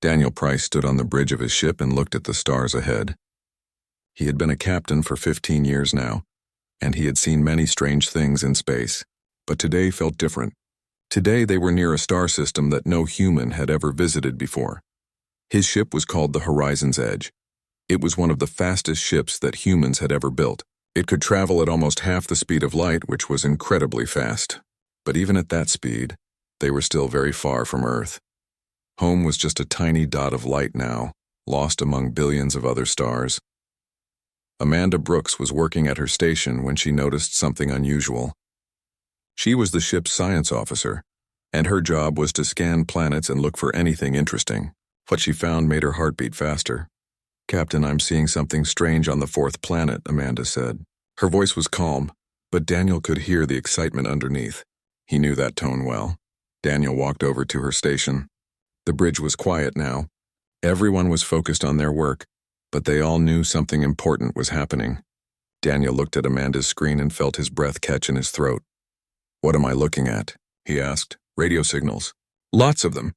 Daniel Price stood on the bridge of his ship and looked at the stars ahead. He had been a captain for 15 years now, and he had seen many strange things in space, but today felt different. Today they were near a star system that no human had ever visited before. His ship was called the Horizon's Edge. It was one of the fastest ships that humans had ever built. It could travel at almost half the speed of light, which was incredibly fast. But even at that speed, they were still very far from Earth. Home was just a tiny dot of light now, lost among billions of other stars. Amanda Brooks was working at her station when she noticed something unusual. She was the ship's science officer, and her job was to scan planets and look for anything interesting. What she found made her heart beat faster. "Captain, I'm seeing something strange on the fourth planet," Amanda said. Her voice was calm, but Daniel could hear the excitement underneath. He knew that tone well. Daniel walked over to her station. The bridge was quiet now. Everyone was focused on their work, but they all knew something important was happening. Daniel looked at Amanda's screen and felt his breath catch in his throat. "What am I looking at?" he asked. "Radio signals. Lots of them.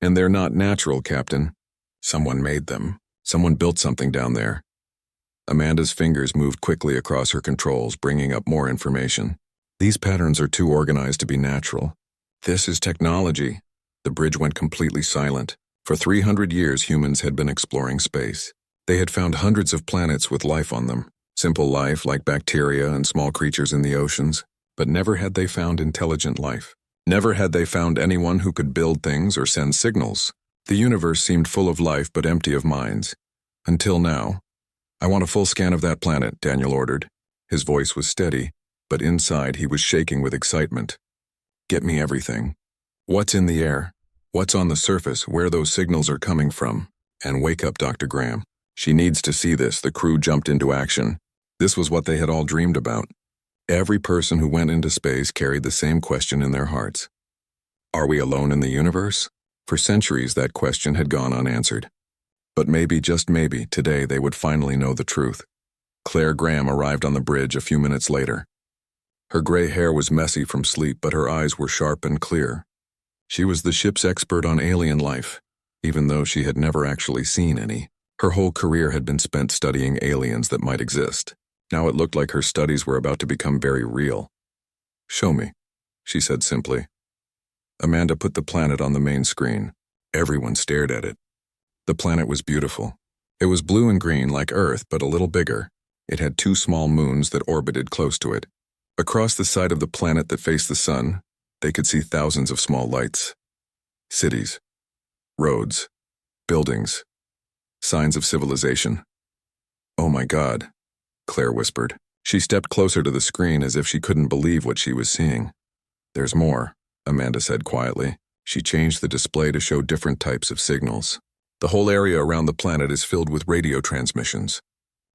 And they're not natural, Captain. Someone made them. Someone built something down there." Amanda's fingers moved quickly across her controls, bringing up more information. "These patterns are too organized to be natural. This is technology." The bridge went completely silent. For 300 years, humans had been exploring space. They had found hundreds of planets with life on them, simple life like bacteria and small creatures in the oceans, but never had they found intelligent life. Never had they found anyone who could build things or send signals. The universe seemed full of life but empty of minds. Until now. "I want a full scan of that planet," Daniel ordered. His voice was steady, but inside he was shaking with excitement. "Get me everything. What's in the air? What's on the surface, where those signals are coming from? And wake up Dr. Graham. She needs to see this." The crew jumped into action. This was what they had all dreamed about. Every person who went into space carried the same question in their hearts. Are we alone in the universe? For centuries, that question had gone unanswered. But maybe, just maybe, today they would finally know the truth. Claire Graham arrived on the bridge a few minutes later. Her gray hair was messy from sleep, but her eyes were sharp and clear. She was the ship's expert on alien life, even though she had never actually seen any. Her whole career had been spent studying aliens that might exist. Now it looked like her studies were about to become very real. "Show me," she said simply. Amanda put the planet on the main screen. Everyone stared at it. The planet was beautiful. It was blue and green like Earth, but a little bigger. It had 2 small moons that orbited close to it. Across the side of the planet that faced the sun, they could see thousands of small lights. Cities, roads, buildings, signs of civilization. "Oh my God," Claire whispered. She stepped closer to the screen as if she couldn't believe what she was seeing. "There's more," Amanda said quietly. She changed the display to show different types of signals. "The whole area around the planet is filled with radio transmissions.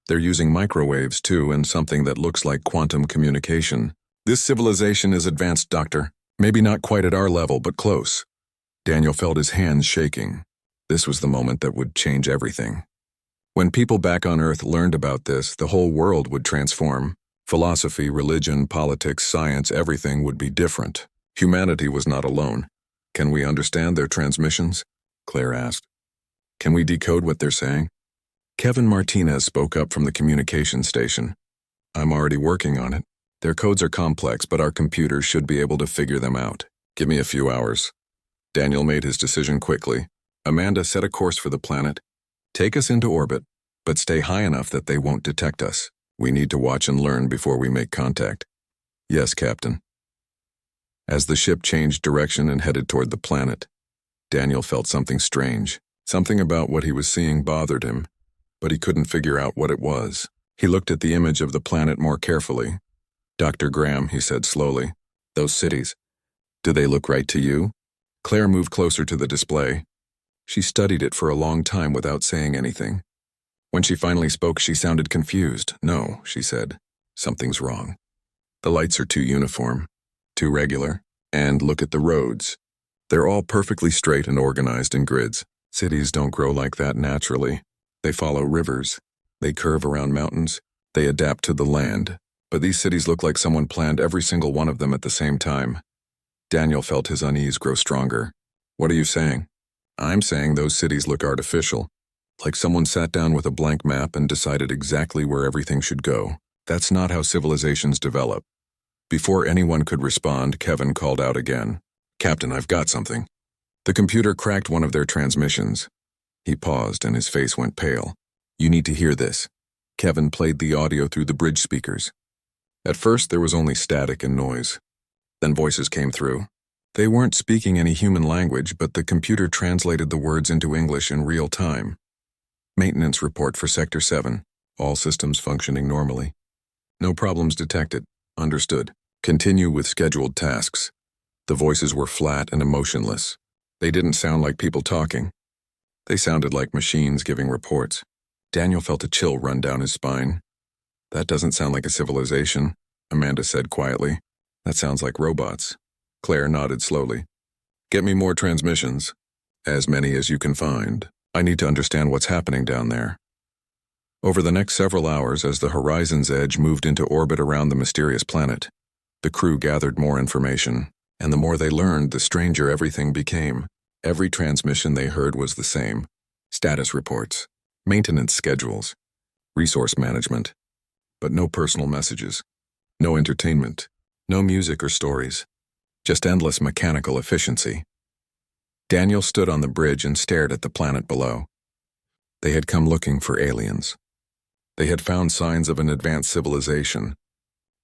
They're using microwaves too, and something that looks like quantum communication. This civilization is advanced, Doctor. Maybe not quite at our level, but close." Daniel felt his hands shaking. This was the moment that would change everything. When people back on Earth learned about this, the whole world would transform. Philosophy, religion, politics, science, everything would be different. Humanity was not alone. "Can we understand their transmissions?" Claire asked. "Can we decode what they're saying?" Kevin Martinez spoke up from the communication station. "I'm already working on it. Their codes are complex, but our computers should be able to figure them out. Give me a few hours." Daniel made his decision quickly. "Amanda, set a course for the planet. Take us into orbit, but stay high enough that they won't detect us. We need to watch and learn before we make contact." "Yes, Captain." As the ship changed direction and headed toward the planet, Daniel felt something strange. Something about what he was seeing bothered him, but he couldn't figure out what it was. He looked at the image of the planet more carefully. "Dr. Graham," he said slowly, "those cities, do they look right to you?" Claire moved closer to the display. She studied it for a long time without saying anything. When she finally spoke, she sounded confused. "No," she said, "something's wrong. The lights are too uniform, too regular, and look at the roads. They're all perfectly straight and organized in grids. Cities don't grow like that naturally. They follow rivers. They curve around mountains. They adapt to the land. But these cities look like someone planned every single one of them at the same time." Daniel felt his unease grow stronger. "What are you saying?" I'm saying those cities look artificial, like someone sat down with a blank map and decided exactly where everything should go. That's not how civilizations develop. Before anyone could respond, Kevin called out again. Captain, I've got something. The computer cracked one of their transmissions. He paused and his face went pale. You need to hear this. Kevin played the audio through the bridge speakers. At first, there was only static and noise. Then voices came through. They weren't speaking any human language, but the computer translated the words into English in real time. Maintenance report for Sector 7. All systems functioning normally. No problems detected. Understood. Continue with scheduled tasks. The voices were flat and emotionless. They didn't sound like people talking. They sounded like machines giving reports. Daniel felt a chill run down his spine. That doesn't sound like a civilization, Amanda said quietly. That sounds like robots. Claire nodded slowly. Get me more transmissions. As many as you can find. I need to understand what's happening down there. Over the next several hours, as the horizon's edge moved into orbit around the mysterious planet, the crew gathered more information, and the more they learned, the stranger everything became. Every transmission they heard was the same. Status reports, maintenance schedules, resource management, but no personal messages, no entertainment, no music or stories, just endless mechanical efficiency. Daniel stood on the bridge and stared at the planet below. They had come looking for aliens. They had found signs of an advanced civilization,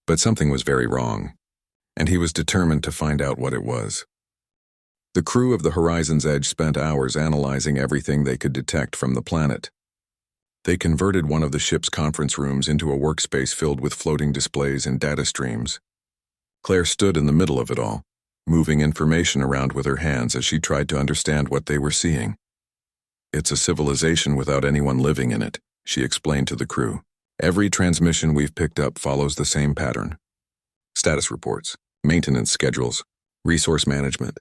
but something was very wrong, and he was determined to find out what it was. The crew of the Horizon's Edge spent hours analyzing everything they could detect from the planet. They converted one of the ship's conference rooms into a workspace filled with floating displays and data streams. Claire stood in the middle of it all, moving information around with her hands as she tried to understand what they were seeing. It's a civilization without anyone living in it, she explained to the crew. Every transmission we've picked up follows the same pattern. Status reports, maintenance schedules, resource management.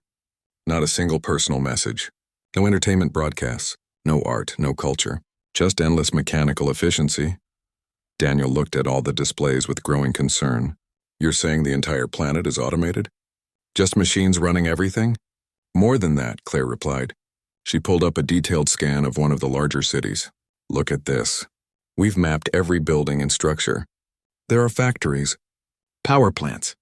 Not a single personal message. No entertainment broadcasts. No art, no culture. Just endless mechanical efficiency. Daniel looked at all the displays with growing concern. You're saying the entire planet is automated? Just machines running everything? More than that, Claire replied. She pulled up a detailed scan of one of the larger cities. Look at this. We've mapped every building and structure. There are factories, power plants,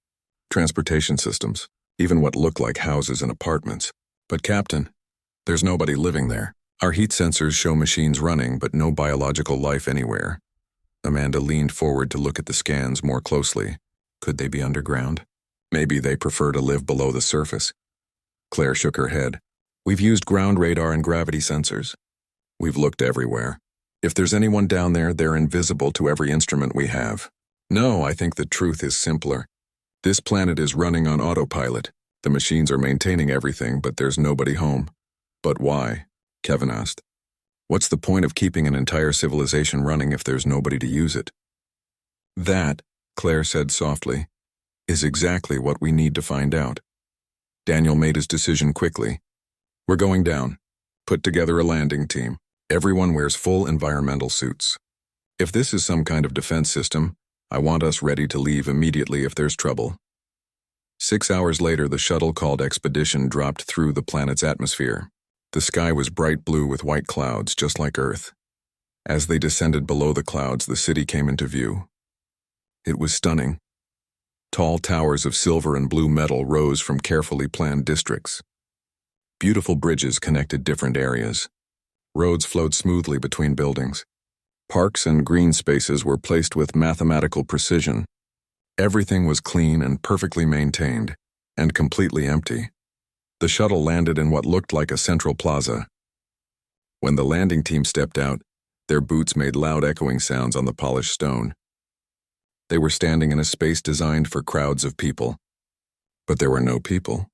transportation systems, even what look like houses and apartments. But Captain, there's nobody living there. Our heat sensors show machines running, but no biological life anywhere. Amanda leaned forward to look at the scans more closely. Could they be underground? Maybe they prefer to live below the surface. Claire shook her head. We've used ground radar and gravity sensors. We've looked everywhere. If there's anyone down there, they're invisible to every instrument we have. No, I think the truth is simpler. This planet is running on autopilot. The machines are maintaining everything, but there's nobody home. But why? Kevin asked. What's the point of keeping an entire civilization running if there's nobody to use it? That, Claire said softly, is exactly what we need to find out. Daniel made his decision quickly. We're going down. Put together a landing team. Everyone wears full environmental suits. If this is some kind of defense system, I want us ready to leave immediately if there's trouble. 6 hours later, the shuttle called Expedition dropped through the planet's atmosphere. The sky was bright blue with white clouds, just like Earth. As they descended below the clouds, the city came into view. It was stunning. Tall towers of silver and blue metal rose from carefully planned districts. Beautiful bridges connected different areas. Roads flowed smoothly between buildings. Parks and green spaces were placed with mathematical precision. Everything was clean and perfectly maintained, and completely empty. The shuttle landed in what looked like a central plaza. When the landing team stepped out, their boots made loud echoing sounds on the polished stone. They were standing in a space designed for crowds of people. But there were no people.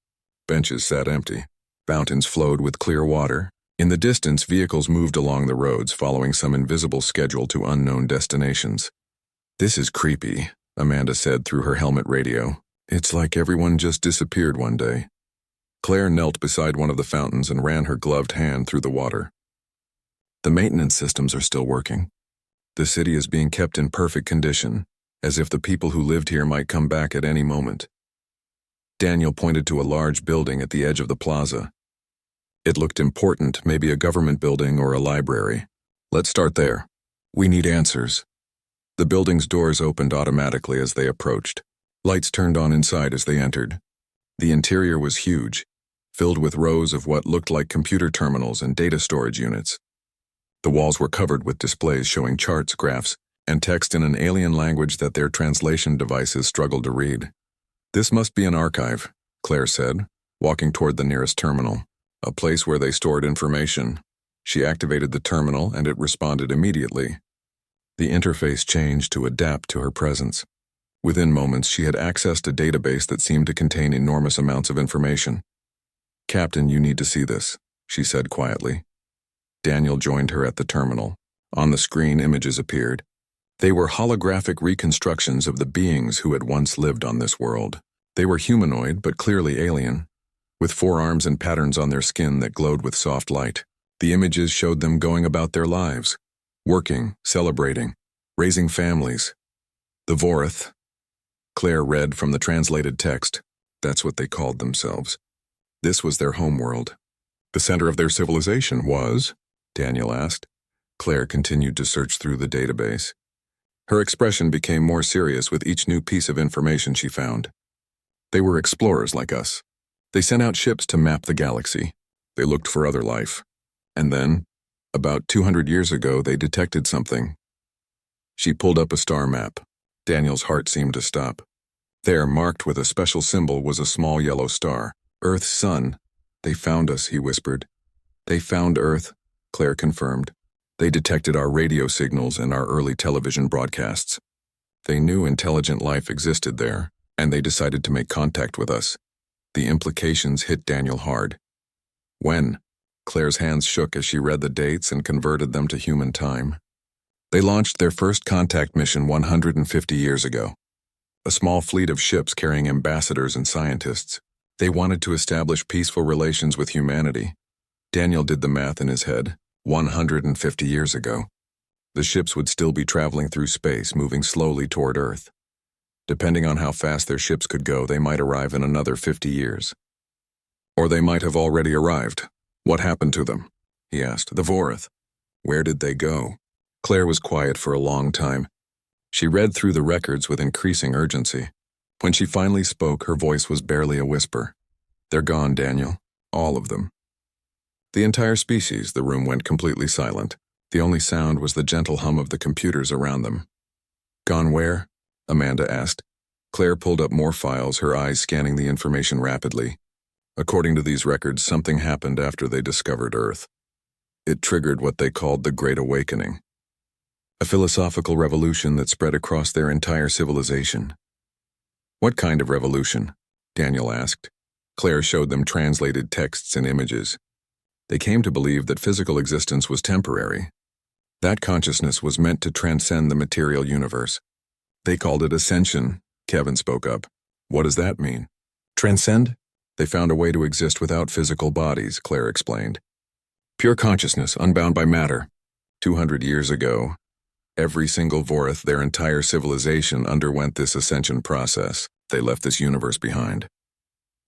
Benches sat empty. Fountains flowed with clear water. In the distance, vehicles moved along the roads, following some invisible schedule to unknown destinations. This is creepy, Amanda said through her helmet radio. It's like everyone just disappeared one day. Claire knelt beside one of the fountains and ran her gloved hand through the water. The maintenance systems are still working. The city is being kept in perfect condition, as if the people who lived here might come back at any moment. Daniel pointed to a large building at the edge of the plaza. It looked important, maybe a government building or a library. Let's start there. We need answers. The building's doors opened automatically as they approached. Lights turned on inside as they entered. The interior was huge, filled with rows of what looked like computer terminals and data storage units. The walls were covered with displays showing charts, graphs, and text in an alien language that their translation devices struggled to read. This must be an archive, Claire said, walking toward the nearest terminal, a place where they stored information. She activated the terminal and it responded immediately. The interface changed to adapt to her presence. Within moments, she had accessed a database that seemed to contain enormous amounts of information. "Captain, you need to see this," she said quietly. Daniel joined her at the terminal. On the screen, images appeared. They were holographic reconstructions of the beings who had once lived on this world. They were humanoid, but clearly alien, with forearms and patterns on their skin that glowed with soft light. The images showed them going about their lives, working, celebrating, raising families. The Vorith, Claire read from the translated text. That's what they called themselves. This was their homeworld. The center of their civilization was? Daniel asked. Claire continued to search through the database. Her expression became more serious with each new piece of information she found. They were explorers like us. They sent out ships to map the galaxy. They looked for other life. And then, about 200 years ago, they detected something. She pulled up a star map. Daniel's heart seemed to stop. There, marked with a special symbol, was a small yellow star. Earth's sun. They found us, he whispered. They found Earth, Claire confirmed. They detected our radio signals and our early television broadcasts. They knew intelligent life existed there, and they decided to make contact with us. The implications hit Daniel hard. When? Claire's hands shook as she read the dates and converted them to human time. They launched their first contact mission 150 years ago. A small fleet of ships carrying ambassadors and scientists. They wanted to establish peaceful relations with humanity. Daniel did the math in his head. 150 years ago. The ships would still be traveling through space, moving slowly toward Earth. Depending on how fast their ships could go, they might arrive in another 50 years. Or they might have already arrived. What happened to them? He asked. The Vorith. Where did they go? Claire was quiet for a long time. She read through the records with increasing urgency. When she finally spoke, her voice was barely a whisper. They're gone, Daniel. All of them. The entire species. The room went completely silent. The only sound was the gentle hum of the computers around them. Gone where? Amanda asked. Claire pulled up more files, her eyes scanning the information rapidly. According to these records, something happened after they discovered Earth. It triggered what they called the Great Awakening. A philosophical revolution that spread across their entire civilization. What kind of revolution? Daniel asked. Claire showed them translated texts and images. They came to believe that physical existence was temporary. That consciousness was meant to transcend the material universe. They called it ascension, Kevin spoke up. What does that mean? Transcend? They found a way to exist without physical bodies, Claire explained. Pure consciousness, unbound by matter. 200 years ago, every single Vorith, their entire civilization, underwent this ascension process. They left this universe behind.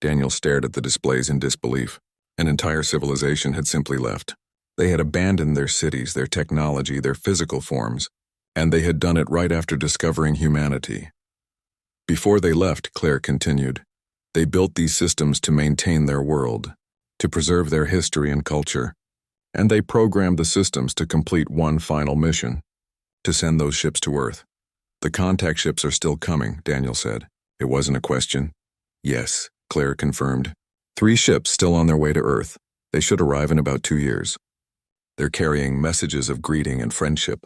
Daniel stared at the displays in disbelief. An entire civilization had simply left. They had abandoned their cities, their technology, their physical forms, and they had done it right after discovering humanity. Before they left, Claire continued, they built these systems to maintain their world, to preserve their history and culture, and they programmed the systems to complete one final mission, to send those ships to Earth. The contact ships are still coming, Daniel said. It wasn't a question. Yes, Claire confirmed. 3 ships still on their way to Earth. They should arrive in about 2 years. They're carrying messages of greeting and friendship.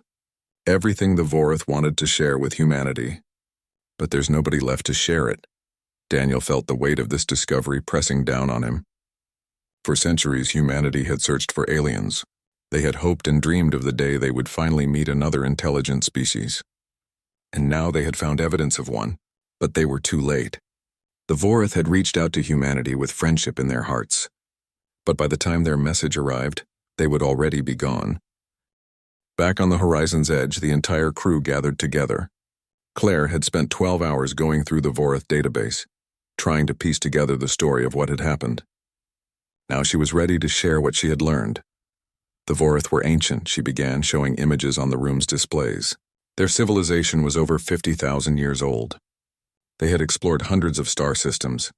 Everything the Vorith wanted to share with humanity. But there's nobody left to share it. Daniel felt the weight of this discovery pressing down on him. For centuries, humanity had searched for aliens. They had hoped and dreamed of the day they would finally meet another intelligent species. And now they had found evidence of one, but they were too late. The Vorith had reached out to humanity with friendship in their hearts. But by the time their message arrived, they would already be gone. Back on the horizon's edge, the entire crew gathered together. Claire had spent 12 hours going through the Vorith database, trying to piece together the story of what had happened. Now she was ready to share what she had learned. The Vorith were ancient, she began, showing images on the room's displays. Their civilization was over 50,000 years old. They had explored hundreds of star systems.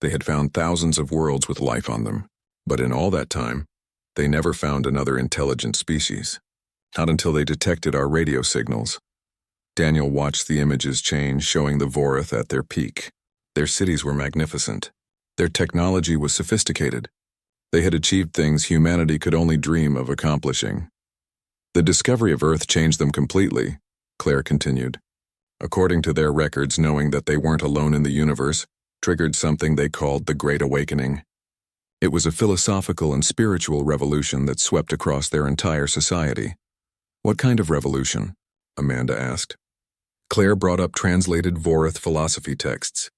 They had found thousands of worlds with life on them. But in all that time, they never found another intelligent species. Not until they detected our radio signals. Daniel watched the images change, showing the Vorith at their peak. Their cities were magnificent. Their technology was sophisticated. They had achieved things humanity could only dream of accomplishing. The discovery of Earth changed them completely, Claire continued. According to their records, knowing that they weren't alone in the universe triggered something they called the Great Awakening. It was a philosophical and spiritual revolution that swept across their entire society. What kind of revolution? Amanda asked. Claire brought up translated Vorith philosophy texts.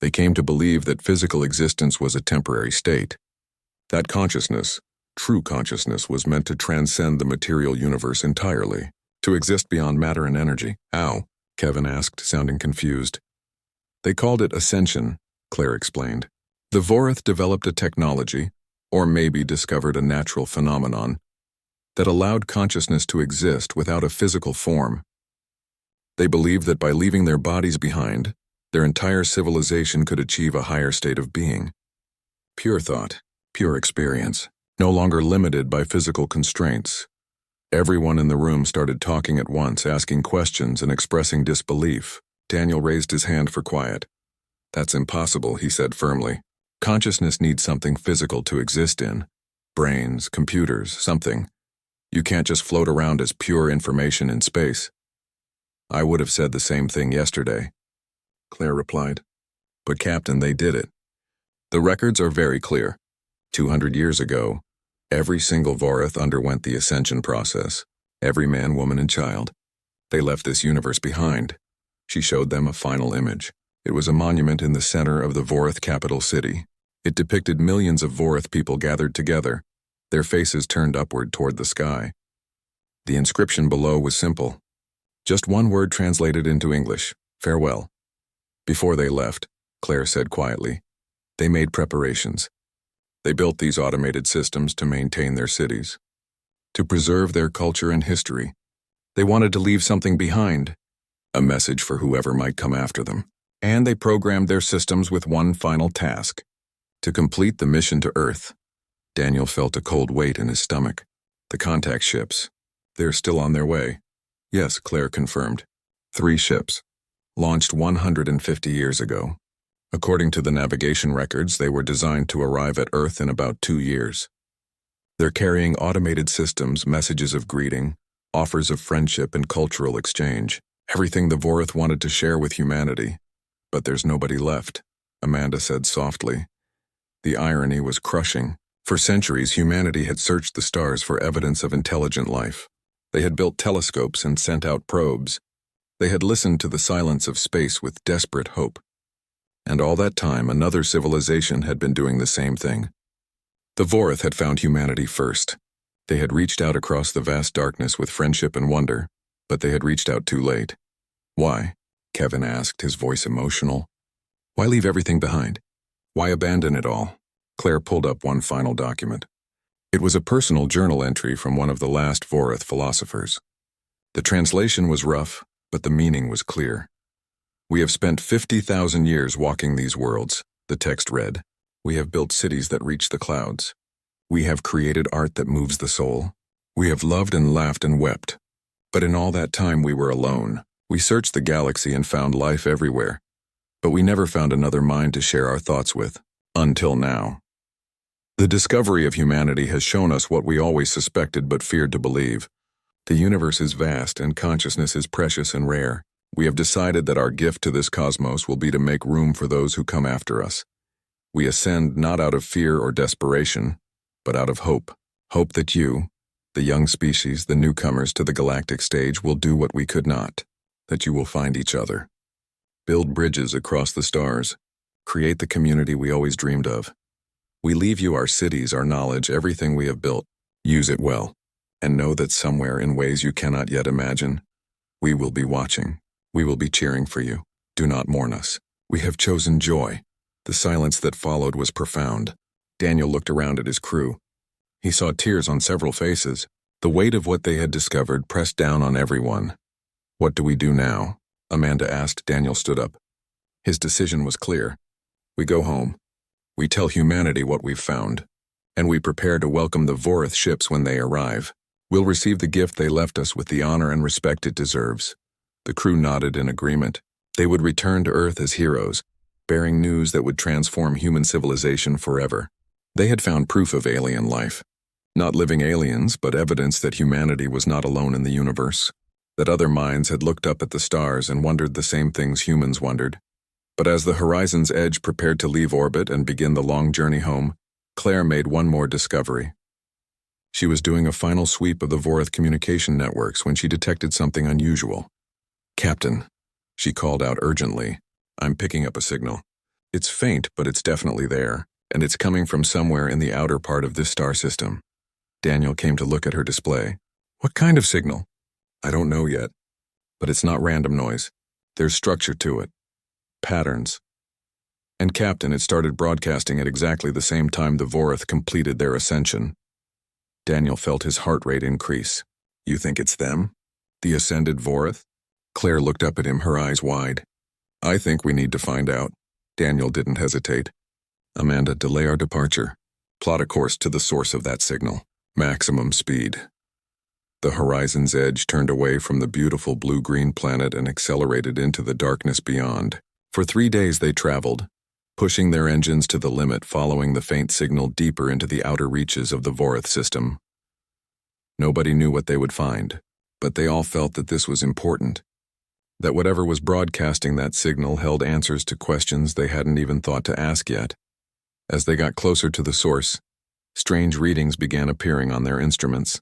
They came to believe that physical existence was a temporary state. That consciousness, true consciousness, was meant to transcend the material universe entirely, to exist beyond matter and energy. How? Kevin asked, sounding confused. They called it ascension, Claire explained. The Vorith developed a technology, or maybe discovered a natural phenomenon, that allowed consciousness to exist without a physical form. They believed that by leaving their bodies behind, their entire civilization could achieve a higher state of being. Pure thought, pure experience, no longer limited by physical constraints. Everyone in the room started talking at once, asking questions and expressing disbelief. Daniel raised his hand for quiet. That's impossible, he said firmly. Consciousness needs something physical to exist in. Brains, computers, something. You can't just float around as pure information in space. I would have said the same thing yesterday, Claire replied. But Captain, they did it. The records are very clear. 200 years ago, every single Vorith underwent the ascension process. Every man, woman, and child. They left this universe behind. She showed them a final image. It was a monument in the center of the Vorith capital city. It depicted millions of Vorith people gathered together, their faces turned upward toward the sky. The inscription below was simple. Just one word translated into English: farewell. Before they left, Claire said quietly, they made preparations. They built these automated systems to maintain their cities, to preserve their culture and history. They wanted to leave something behind, a message for whoever might come after them. And they programmed their systems with one final task: to complete the mission to Earth. Daniel felt a cold weight in his stomach. The contact ships. They're still on their way. Yes, Claire confirmed. 3 ships. Launched 150 years ago. According to the navigation records, they were designed to arrive at Earth in about 2 years. They're carrying automated systems, messages of greeting, offers of friendship and cultural exchange. Everything the Vorith wanted to share with humanity. But there's nobody left, Amanda said softly. The irony was crushing. For centuries, humanity had searched the stars for evidence of intelligent life. They had built telescopes and sent out probes. They had listened to the silence of space with desperate hope. And all that time, another civilization had been doing the same thing. The Vorith had found humanity first. They had reached out across the vast darkness with friendship and wonder, but they had reached out too late. Why? Kevin asked, his voice emotional. Why leave everything behind? Why abandon it all? Claire pulled up one final document. It was a personal journal entry from one of the last Vorith philosophers. The translation was rough, but the meaning was clear. We have spent 50,000 years walking these worlds, the text read. We have built cities that reach the clouds. We have created art that moves the soul. We have loved and laughed and wept. But in all that time we were alone. We searched the galaxy and found life everywhere. But we never found another mind to share our thoughts with. Until now. The discovery of humanity has shown us what we always suspected but feared to believe. The universe is vast and consciousness is precious and rare. We have decided that our gift to this cosmos will be to make room for those who come after us. We ascend not out of fear or desperation, but out of hope. Hope that you, the young species, the newcomers to the galactic stage, will do what we could not. That you will find each other. Build bridges across the stars. Create the community we always dreamed of. We leave you our cities, our knowledge, everything we have built. Use it well. And know that somewhere, in ways you cannot yet imagine, we will be watching. We will be cheering for you. Do not mourn us. We have chosen joy. The silence that followed was profound. Daniel looked around at his crew. He saw tears on several faces. The weight of what they had discovered pressed down on everyone. "What do we do now?" Amanda asked. Daniel stood up. His decision was clear. "We go home. We tell humanity what we've found. And we prepare to welcome the Vorith ships when they arrive. We'll receive the gift they left us with the honor and respect it deserves." The crew nodded in agreement. They would return to Earth as heroes, bearing news that would transform human civilization forever. They had found proof of alien life. Not living aliens, but evidence that humanity was not alone in the universe. That other minds had looked up at the stars and wondered the same things humans wondered. But as the horizon's edge prepared to leave orbit and begin the long journey home, Claire made one more discovery. She was doing a final sweep of the Vorith communication networks when she detected something unusual. "Captain," she called out urgently, "I'm picking up a signal. It's faint, but it's definitely there, and it's coming from somewhere in the outer part of this star system." Daniel came to look at her display. "What kind of signal?" "I don't know yet, but it's not random noise. There's structure to it. Patterns. And Captain, it started broadcasting at exactly the same time the Vorith completed their ascension." Daniel felt his heart rate increase. "You think it's them? The ascended Vorith?" Claire looked up at him, her eyes wide. "I think we need to find out." Daniel didn't hesitate. "Amanda, delay our departure. Plot a course to the source of that signal. Maximum speed." The horizon's edge turned away from the beautiful blue-green planet and accelerated into the darkness beyond. For 3 days they traveled, pushing their engines to the limit, following the faint signal deeper into the outer reaches of the Vorith system. Nobody knew what they would find, but they all felt that this was important. That whatever was broadcasting that signal held answers to questions they hadn't even thought to ask yet. As they got closer to the source, strange readings began appearing on their instruments.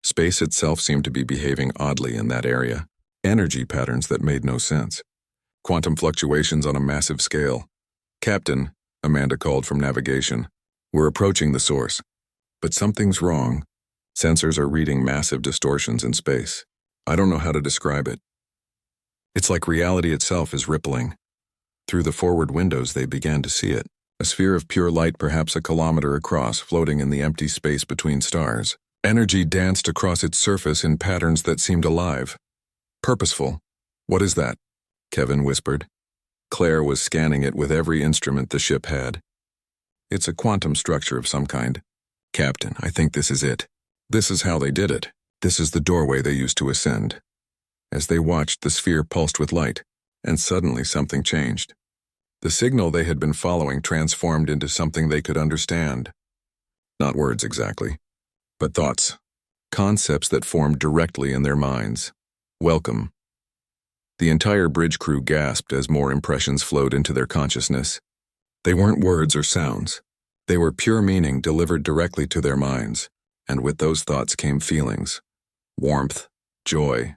Space itself seemed to be behaving oddly in that area. Energy patterns that made no sense. Quantum fluctuations on a massive scale. "Captain," Amanda called from navigation, "we're approaching the source. But something's wrong. Sensors are reading massive distortions in space. I don't know how to describe it. It's like reality itself is rippling." Through the forward windows they began to see it. A sphere of pure light perhaps a kilometer across, floating in the empty space between stars. Energy danced across its surface in patterns that seemed alive. Purposeful. "What is that?" Kevin whispered. Claire was scanning it with every instrument the ship had. "It's a quantum structure of some kind. Captain, I think this is it. This is how they did it. This is the doorway they used to ascend." As they watched, the sphere pulsed with light, and suddenly something changed. The signal they had been following transformed into something they could understand. Not words exactly, but thoughts. Concepts that formed directly in their minds. "Welcome." The entire bridge crew gasped as more impressions flowed into their consciousness. They weren't words or sounds. They were pure meaning delivered directly to their minds, and with those thoughts came feelings. Warmth, joy,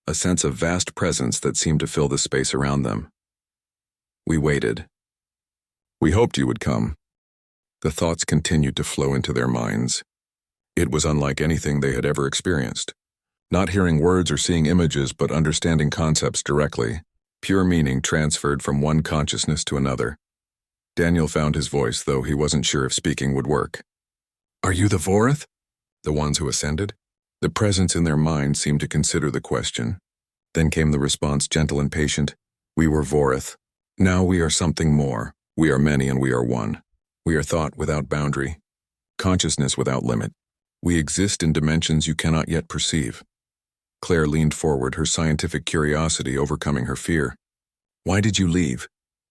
a sense of vast presence that seemed to fill the space around them. We waited. "We hoped you would come." The thoughts continued to flow into their minds. It was unlike anything they had ever experienced. Not hearing words or seeing images, but understanding concepts directly. Pure meaning transferred from one consciousness to another. Daniel found his voice, though he wasn't sure if speaking would work. "Are you the Vorith?" The ones who ascended? The presence in their minds seemed to consider the question. Then came the response, gentle and patient. "We were Vorith. Now we are something more. We are many and we are one. We are thought without boundary. Consciousness without limit. We exist in dimensions you cannot yet perceive." Claire leaned forward, her scientific curiosity overcoming her fear. "Why did you leave?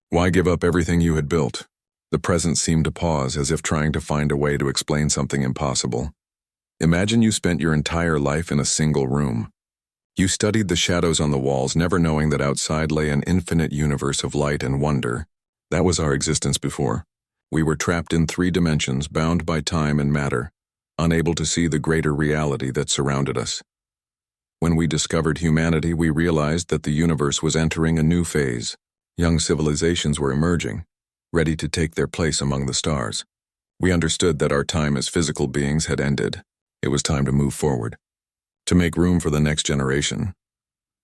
Why give up everything you had built?" The presence seemed to pause, as if trying to find a way to explain something impossible. "Imagine you spent your entire life in a single room. You studied the shadows on the walls, never knowing that outside lay an infinite universe of light and wonder. That was our existence before. We were trapped in 3 dimensions, bound by time and matter, unable to see the greater reality that surrounded us. When we discovered humanity, we realized that the universe was entering a new phase. Young civilizations were emerging, ready to take their place among the stars. We understood that our time as physical beings had ended. It was time to move forward, to make room for the next generation.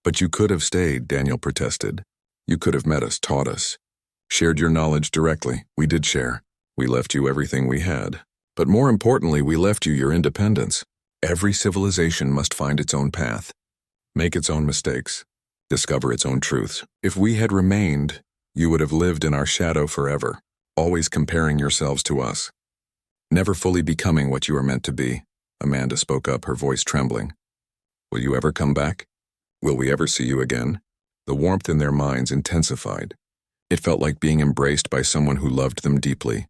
But you could have stayed," Daniel protested. "You could have met us, taught us, shared your knowledge directly. We did share. We left you everything we had. But more importantly, we left you your independence. Every civilization must find its own path, make its own mistakes, discover its own truths. If we had remained, you would have lived in our shadow forever, always comparing yourselves to us, never fully becoming what you are meant to be. Amanda spoke up, her voice trembling. Will you ever come back? Will we ever see you again? The warmth in their minds intensified. It felt like being embraced by someone who loved them deeply.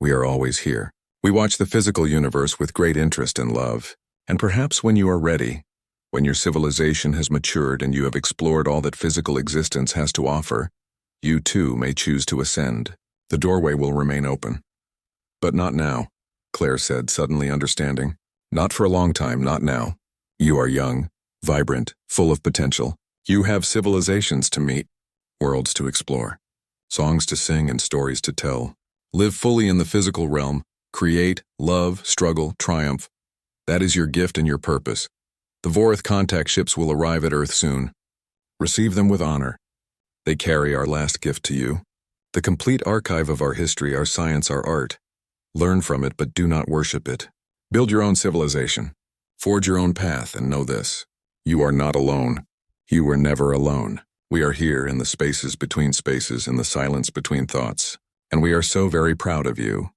We are always here. We watch the physical universe with great interest and love, and perhaps when you are ready, when your civilization has matured and you have explored all that physical existence has to offer, you too may choose to ascend. The doorway will remain open. But not now, Claire said, suddenly understanding. Not for a long time, not now. You are young, vibrant, full of potential. You have civilizations to meet, worlds to explore, songs to sing and stories to tell. Live fully in the physical realm. Create, love, struggle, triumph. That is your gift and your purpose. The Vorith contact ships will arrive at Earth soon. Receive them with honor. They carry our last gift to you. The complete archive of our history, our science, our art. Learn from it, but do not worship it. Build your own civilization. Forge your own path, and know this. You are not alone. You were never alone. We are here in the spaces between spaces, in the silence between thoughts. And we are so very proud of you.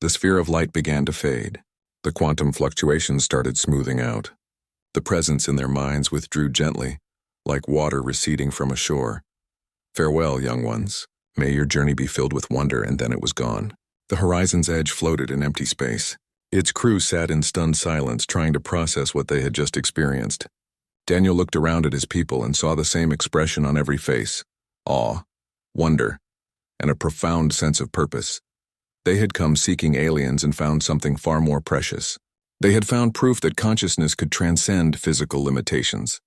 The sphere of light began to fade. The quantum fluctuations started smoothing out. The presence in their minds withdrew gently, like water receding from a shore. Farewell, young ones. May your journey be filled with wonder, and then it was gone. The horizon's edge floated in empty space. Its crew sat in stunned silence, trying to process what they had just experienced. Daniel looked around at his people and saw the same expression on every face: awe, wonder, and a profound sense of purpose. They had come seeking aliens and found something far more precious. They had found proof that consciousness could transcend physical limitations.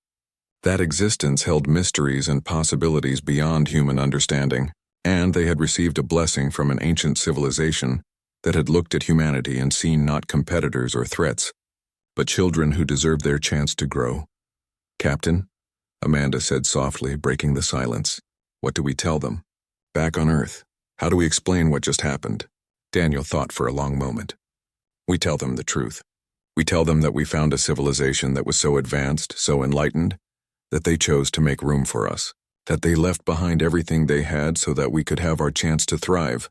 That existence held mysteries and possibilities beyond human understanding, and they had received a blessing from an ancient civilization that had looked at humanity and seen not competitors or threats, but children who deserved their chance to grow. Captain, Amanda said softly, breaking the silence. What do we tell them? Back on Earth, how do we explain what just happened? Daniel thought for a long moment. We tell them the truth. We tell them that we found a civilization that was so advanced, so enlightened, that they chose to make room for us, that they left behind everything they had so that we could have our chance to thrive.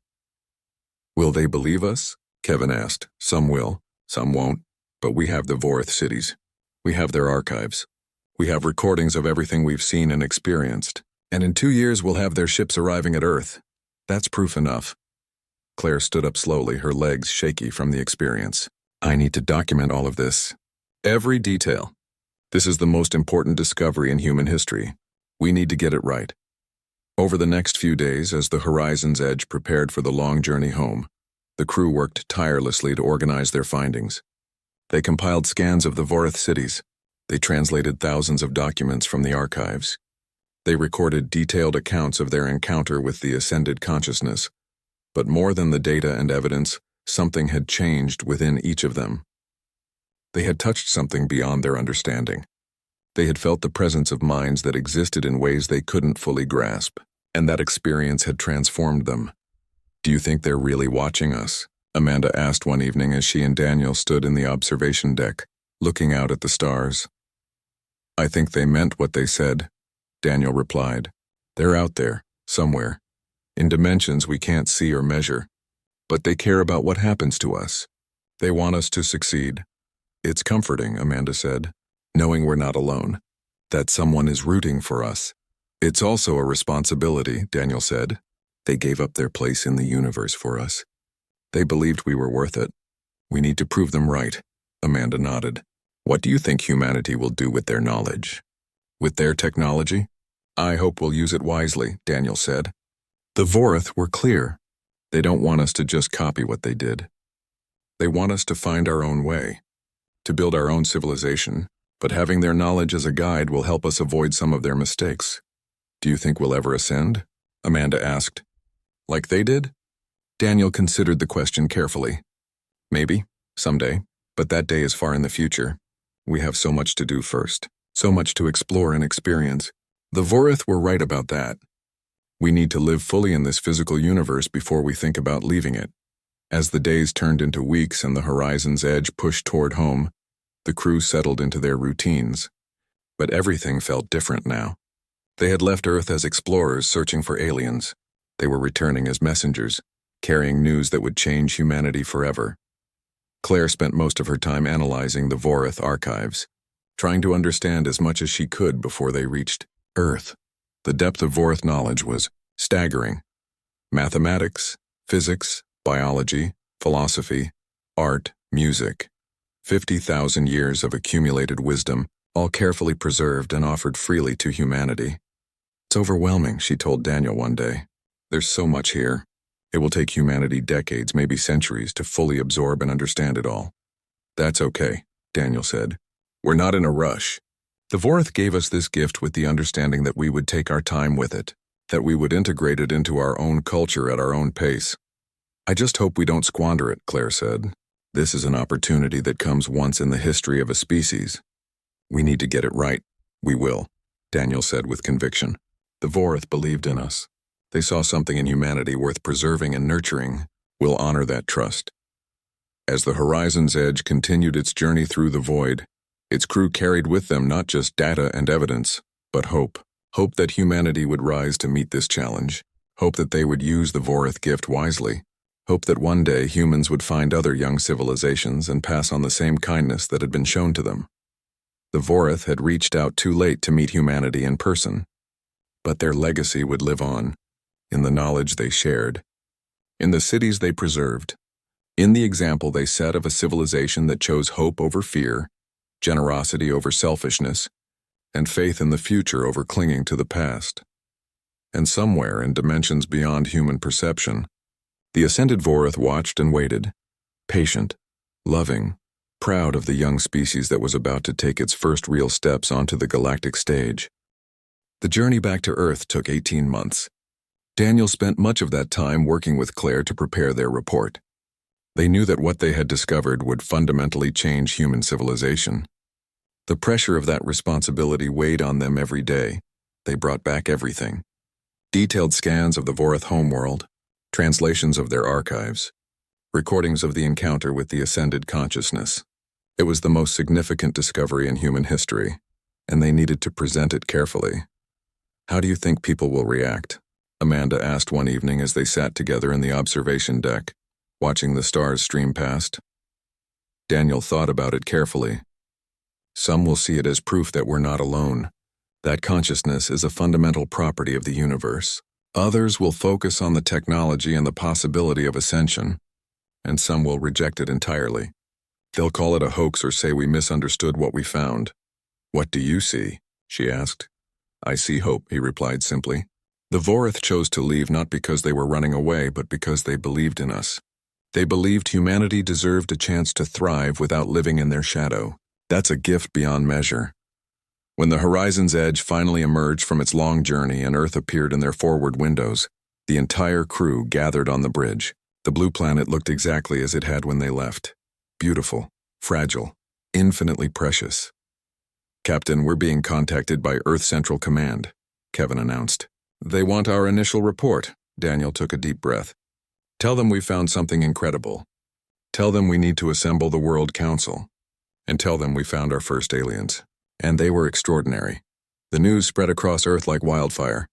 Will they believe us? Kevin asked. Some will, some won't, but we have the Vorith cities. We have their archives. We have recordings of everything we've seen and experienced, and in 2 years we'll have their ships arriving at Earth. That's proof enough. Claire stood up slowly, her legs shaky from the experience. I need to document all of this. Every detail. This is the most important discovery in human history. We need to get it right. Over the next few days, as the horizon's edge prepared for the long journey home, the crew worked tirelessly to organize their findings. They compiled scans of the Vorith cities. They translated thousands of documents from the archives. They recorded detailed accounts of their encounter with the ascended consciousness. But more than the data and evidence, something had changed within each of them. They had touched something beyond their understanding. They had felt the presence of minds that existed in ways they couldn't fully grasp, and that experience had transformed them. Do you think they're really watching us? Amanda asked one evening as she and Daniel stood in the observation deck, looking out at the stars. I think they meant what they said, Daniel replied. They're out there, somewhere, in dimensions we can't see or measure. But they care about what happens to us. They want us to succeed. It's comforting, Amanda said, knowing we're not alone, that someone is rooting for us. It's also a responsibility, Daniel said. They gave up their place in the universe for us. They believed we were worth it. We need to prove them right, Amanda nodded. What do you think humanity will do with their knowledge? With their technology? I hope we'll use it wisely, Daniel said. The Vorith were clear. They don't want us to just copy what they did. They want us to find our own way, to build our own civilization, but having their knowledge as a guide will help us avoid some of their mistakes. Do you think we'll ever ascend? Amanda asked. Like they did? Daniel considered the question carefully. Maybe, someday, but that day is far in the future. We have so much to do first, so much to explore and experience. The Vorith were right about that. We need to live fully in this physical universe before we think about leaving it. As the days turned into weeks and the horizon's edge pushed toward home, the crew settled into their routines. But everything felt different now. They had left Earth as explorers searching for aliens. They were returning as messengers, carrying news that would change humanity forever. Claire spent most of her time analyzing the Vorath archives, trying to understand as much as she could before they reached Earth. The depth of Vorath knowledge was staggering. Mathematics, physics, biology, philosophy, art, music. 50,000 years of accumulated wisdom, all carefully preserved and offered freely to humanity. It's overwhelming, she told Daniel one day. There's so much here. It will take humanity decades, maybe centuries, to fully absorb and understand it all. That's okay, Daniel said. We're not in a rush. The Vorath gave us this gift with the understanding that we would take our time with it, that we would integrate it into our own culture at our own pace. I just hope we don't squander it, Claire said. This is an opportunity that comes once in the history of a species. We need to get it right. We will, Daniel said with conviction. The Vorath believed in us. They saw something in humanity worth preserving and nurturing. We'll honor that trust. As the horizon's edge continued its journey through the void, its crew carried with them not just data and evidence, but hope. Hope that humanity would rise to meet this challenge. Hope that they would use the Vorath gift wisely. Hope that one day humans would find other young civilizations and pass on the same kindness that had been shown to them. The Vorath had reached out too late to meet humanity in person, but their legacy would live on, in the knowledge they shared, in the cities they preserved, in the example they set of a civilization that chose hope over fear, generosity over selfishness, and faith in the future over clinging to the past. And somewhere in dimensions beyond human perception, the ascended Vorath watched and waited, patient, loving, proud of the young species that was about to take its first real steps onto the galactic stage. The journey back to Earth took 18 months. Daniel spent much of that time working with Claire to prepare their report. They knew that what they had discovered would fundamentally change human civilization. The pressure of that responsibility weighed on them every day. They brought back everything. Detailed scans of the Vorath homeworld, translations of their archives, recordings of the encounter with the ascended consciousness. It was the most significant discovery in human history, and they needed to present it carefully. How do you think people will react? Amanda asked one evening as they sat together in the observation deck, watching the stars stream past. Daniel thought about it carefully. Some will see it as proof that we're not alone, that consciousness is a fundamental property of the universe. Others will focus on the technology and the possibility of ascension, and some will reject it entirely. They'll call it a hoax or say we misunderstood what we found. What do you see? She asked. I see hope, he replied simply. The Vorath chose to leave not because they were running away, but because they believed in us. They believed humanity deserved a chance to thrive without living in their shadow. That's a gift beyond measure. When the horizon's edge finally emerged from its long journey and Earth appeared in their forward windows, the entire crew gathered on the bridge. The blue planet looked exactly as it had when they left. Beautiful, fragile, infinitely precious. Captain, we're being contacted by Earth Central Command, Kevin announced. They want our initial report. Daniel took a deep breath. Tell them we found something incredible. Tell them we need to assemble the World Council. And tell them we found our first aliens. And they were extraordinary. The news spread across Earth like wildfire.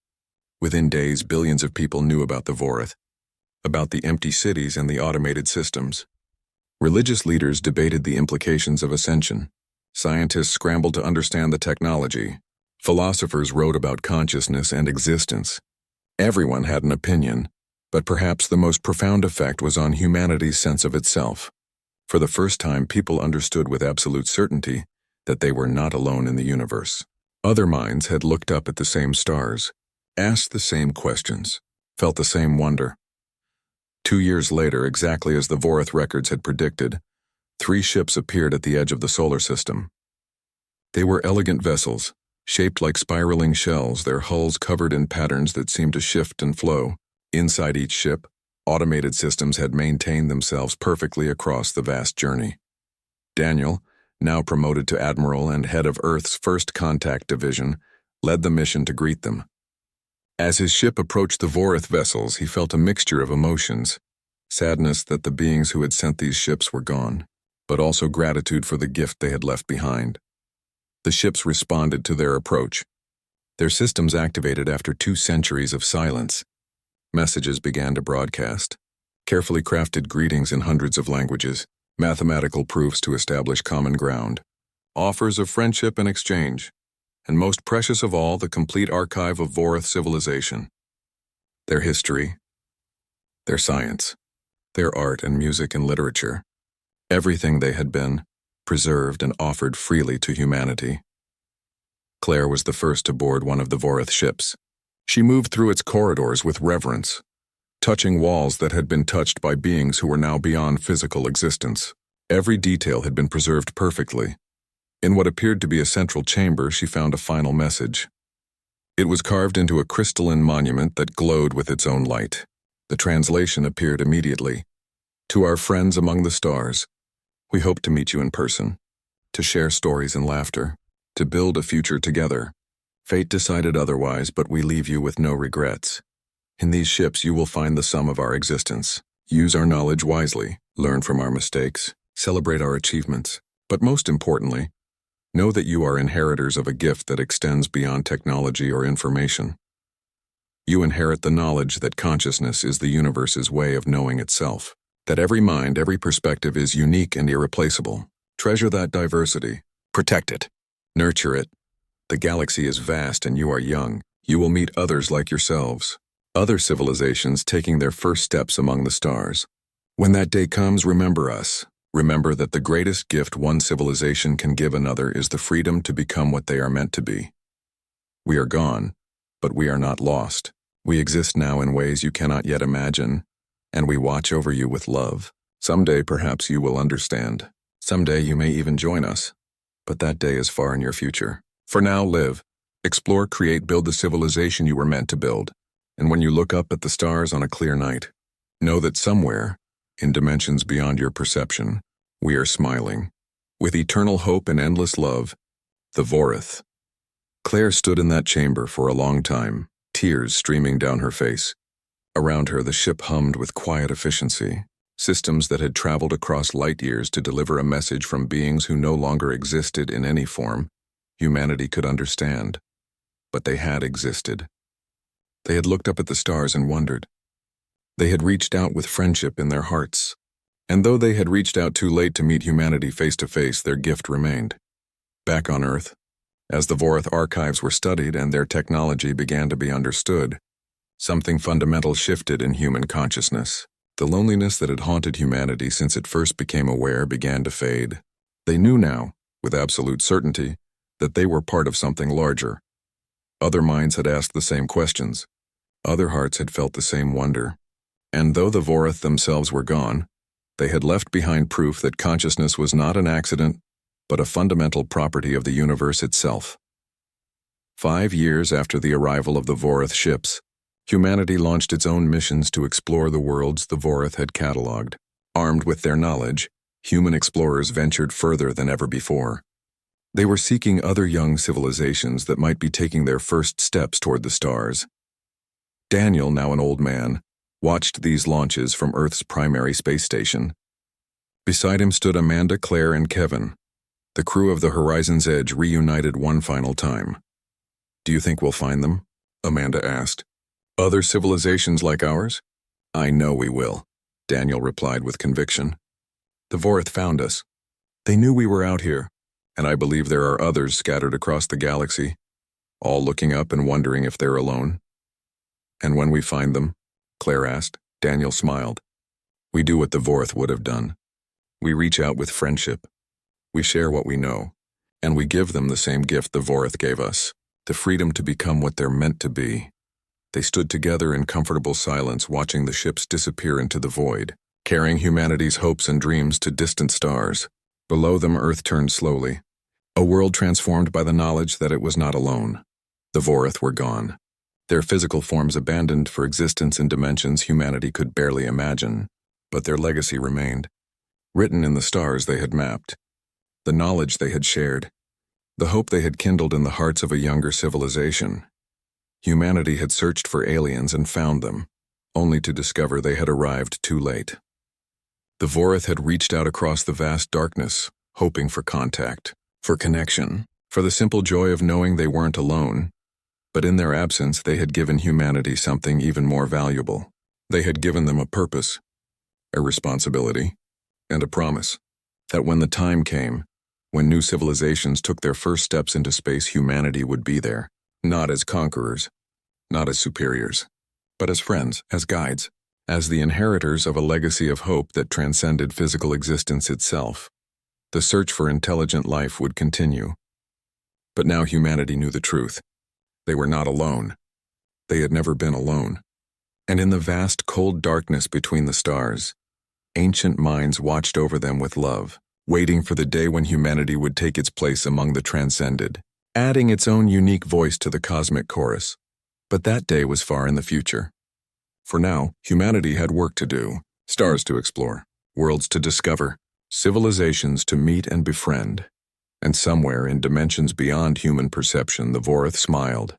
Within days, billions of people knew about the Vorath, about the empty cities and the automated systems. Religious leaders debated the implications of ascension. Scientists scrambled to understand the technology. Philosophers wrote about consciousness and existence. Everyone had an opinion, but perhaps the most profound effect was on humanity's sense of itself. For the first time, people understood with absolute certainty that they were not alone in the universe. Other minds had looked up at the same stars, asked the same questions, felt the same wonder. 2 years later, exactly as the Vorath records had predicted, 3 ships appeared at the edge of the solar system. They were elegant vessels, shaped like spiraling shells, their hulls covered in patterns that seemed to shift and flow. Inside each ship, automated systems had maintained themselves perfectly across the vast journey. Daniel, now promoted to Admiral and head of Earth's First Contact Division, led the mission to greet them. As his ship approached the Vorith vessels, he felt a mixture of emotions: sadness that the beings who had sent these ships were gone, but also gratitude for the gift they had left behind. The ships responded to their approach. Their systems activated after 2 centuries of silence. Messages began to broadcast. Carefully crafted greetings in hundreds of languages, mathematical proofs to establish common ground, offers of friendship and exchange, and most precious of all, the complete archive of Vorith civilization. Their history, their science, their art and music and literature, everything they had been, preserved and offered freely to humanity. Claire was the first to board one of the Vorith ships. She moved through its corridors with reverence, touching walls that had been touched by beings who were now beyond physical existence. Every detail had been preserved perfectly. In what appeared to be a central chamber, she found a final message. It was carved into a crystalline monument that glowed with its own light. The translation appeared immediately. To our friends among the stars, we hope to meet you in person, to share stories and laughter, to build a future together. Fate decided otherwise, but we leave you with no regrets. In these ships you will find the sum of our existence. Use our knowledge wisely, learn from our mistakes, celebrate our achievements, but most importantly, know that you are inheritors of a gift that extends beyond technology or information. You inherit the knowledge that consciousness is the universe's way of knowing itself, that every mind, every perspective is unique and irreplaceable. Treasure that diversity. Protect it. Nurture it. The galaxy is vast and you are young. You will meet others like yourselves, other civilizations taking their first steps among the stars. When that day comes, remember us. Remember that the greatest gift one civilization can give another is the freedom to become what they are meant to be. We are gone, but we are not lost. We exist now in ways you cannot yet imagine, and we watch over you with love. Someday perhaps you will understand. Someday you may even join us, but that day is far in your future. For now, live, explore, create, build the civilization you were meant to build. And when you look up at the stars on a clear night, know that somewhere, in dimensions beyond your perception, we are smiling. With eternal hope and endless love, the Vorith. Claire stood in that chamber for a long time, tears streaming down her face. Around her, the ship hummed with quiet efficiency, systems that had traveled across light years to deliver a message from beings who no longer existed in any form humanity could understand. But they had existed. They had looked up at the stars and wondered. They had reached out with friendship in their hearts. And though they had reached out too late to meet humanity face to face, their gift remained. Back on Earth, as the Vorith archives were studied and their technology began to be understood, something fundamental shifted in human consciousness. The loneliness that had haunted humanity since it first became aware began to fade. They knew now, with absolute certainty, that they were part of something larger. Other minds had asked the same questions. Other hearts had felt the same wonder. And though the Vorith themselves were gone, they had left behind proof that consciousness was not an accident, but a fundamental property of the universe itself. 5 years after the arrival of the Vorith ships, humanity launched its own missions to explore the worlds the Vorith had catalogued. Armed with their knowledge, human explorers ventured further than ever before. They were seeking other young civilizations that might be taking their first steps toward the stars. Daniel, now an old man, watched these launches from Earth's primary space station. Beside him stood Amanda, Claire, and Kevin. The crew of the Horizon's Edge reunited one final time. "Do you think we'll find them?" Amanda asked. "Other civilizations like ours?" "I know we will," Daniel replied with conviction. "The Vorith found us. They knew we were out here, and I believe there are others scattered across the galaxy, all looking up and wondering if they're alone." "And when we find them?" Claire asked. Daniel smiled. "We do what the Vorith would have done. We reach out with friendship. We share what we know, and we give them the same gift the Vorith gave us, the freedom to become what they're meant to be." They stood together in comfortable silence, watching the ships disappear into the void, carrying humanity's hopes and dreams to distant stars. Below them, Earth turned slowly, a world transformed by the knowledge that it was not alone. The Vorith were gone, their physical forms abandoned for existence in dimensions humanity could barely imagine, but their legacy remained, written in the stars they had mapped, the knowledge they had shared, the hope they had kindled in the hearts of a younger civilization. Humanity had searched for aliens and found them, only to discover they had arrived too late. The Vorath had reached out across the vast darkness, hoping for contact, for connection, for the simple joy of knowing they weren't alone. But in their absence, they had given humanity something even more valuable. They had given them a purpose, a responsibility, and a promise that when the time came, when new civilizations took their first steps into space, humanity would be there, not as conquerors, not as superiors, but as friends, as guides, as the inheritors of a legacy of hope that transcended physical existence itself. The search for intelligent life would continue. But now humanity knew the truth. They were not alone. They had never been alone. And in the vast, cold darkness between the stars, ancient minds watched over them with love, waiting for the day when humanity would take its place among the transcended, adding its own unique voice to the cosmic chorus. But that day was far in the future. For now, humanity had work to do, stars to explore, worlds to discover, civilizations to meet and befriend. And somewhere in dimensions beyond human perception, the Vorath smiled.